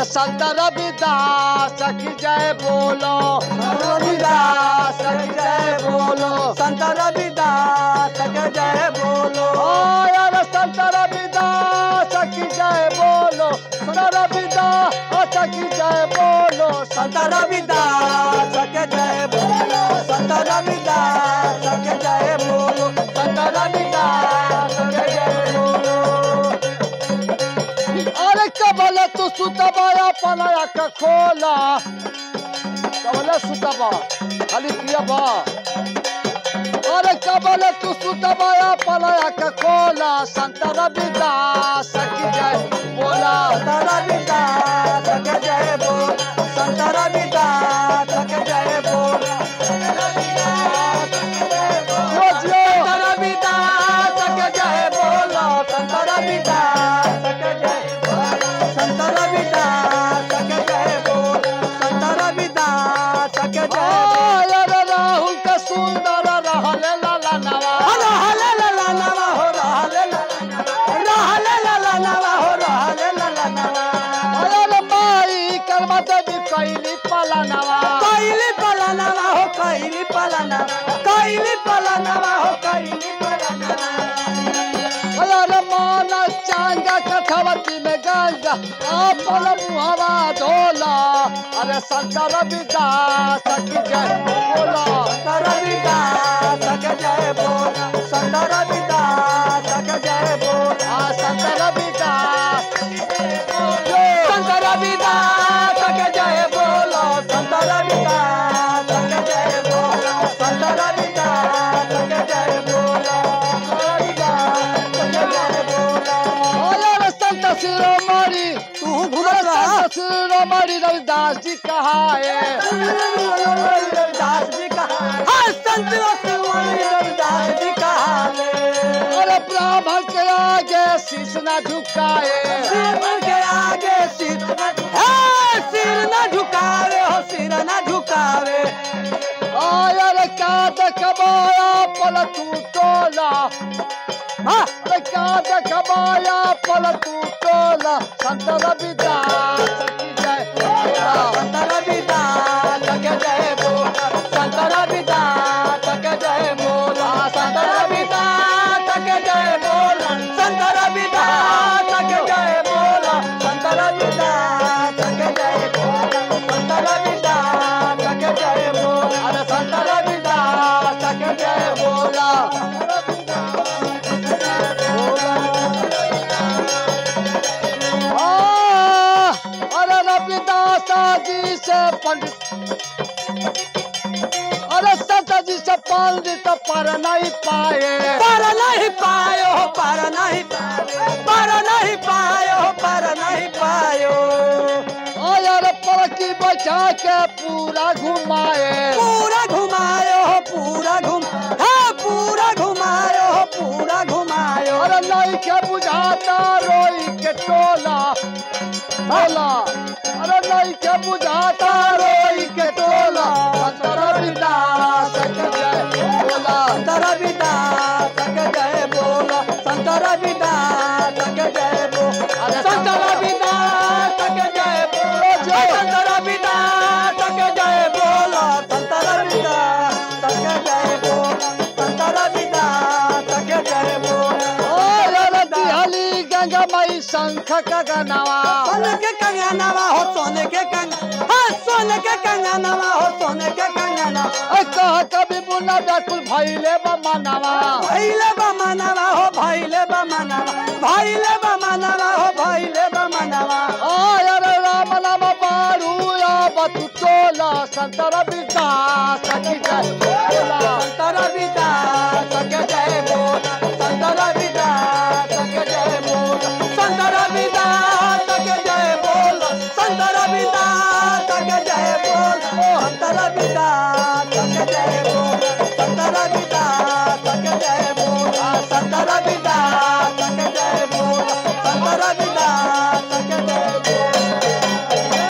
संत रविदास की जय बोलो, रविदास की जय बोलो, संत रविदास की जय बोलो, यार संत रविदास की जय बोलो, संत रविदास की जय बोलो, संत रविदास की जय बोलो, संत रविदास की जय बोलो, संत रविदास की जय बोलो। अरे कबल तू सुतबाया पलाया का खोला, कबल सुतबा खाली पियबा। अरे कबल तू सुतबाया पलाया का खोला, संत रविदास की जय बोला, संत रविदास की जय बोलो, संत रविदास की जय बोलो, संत रविदास की जय बोलो, संत रविदास की जय बोलो, संत रविदास की जय बोलो, संत रविदास की जय बोलो। यार राहुल का सुंदर रहले लाला नवा, रहले लाला नवा हो, रहले लाला नवा हो, रहले लाला नवा। अरे माई कर्मा देवी कैली पला नवा, कैली पलानवा हो, कैली पलानवा, कैली पलानवा हो, कैली पलानवा। अरे माना चांगा कथवती में गंगा आपन मुहवा धोला, अरे संत रविदास की जय बोला, संत रविदास की जय बोलो, संत रविदास की जय बोलो, संत रविदास संत रविदास की जय बोलो, संत रविदास की जय बोलो, संत रविदास की जय बोलो, रविदास की जय बोलो। अरे संत शिरोमणि तू घूमत रहा संत शिरोमणि रविदास जी कहा है, रविदास जी का हाँ संत रविदास जी का अरे ब्राह्मण के आगे शीश न झुकाए, सिर के आगे सिर हाँ सिर न झुकावे हो, सिर न झुकावे। अरे का देखबाया पल तू टोला, हाँ अरे का देखबाया पल तू टोला, संत रविदास की जय बोला, संत रविदास के जय बोला, संत रविदास के जय बोला, संत रविदास के जय बोला, संत रविदास के जय बोला, संत रविदास के जय बोला, संत रविदास के जय बोला, अरे संत रविदास की जय बोला। अरे रविदास जी से पंडित, अरे संत जी से पंडित पर नहीं पाए, पर नहीं पायो हो, पर नहीं पायो, पर नहीं पायो हो, पर नहीं पायो। अरे पर की बचा के पूरा घुमाए, पूरा घुमायो हो, पूरा घुम हाँ पूरा घुमायो हो, पूरा घुमायो। अरे नहीं के बुझाता रोई के टोला टोला, अरे नहीं के बुझाता रोई के टोला, संत रविदास की जय बोला, संत रविदास के जय बोला, संत रविदास के जय बोला, संत रविदास के जय बोला, संत रविदास के जय बोला, संत रविदास के जय बोला, संत रविदास के जय बोला। अरे दिहली गंगा मई शंख का गनवा, सोने के कंगनवा हो, सोने के कंगन हाँ सोने के कंगनवा हो, सोने के कंगनवा। कह कभी बुना व्याकुल भैले बमनवा, भैले बमनवा हो, भैले बमनवा, भैले बमनवा हो, भैले बमनवा। अरे राम नाम बारू बतु टोला, संत रविदास की जय बोला, संत रविदास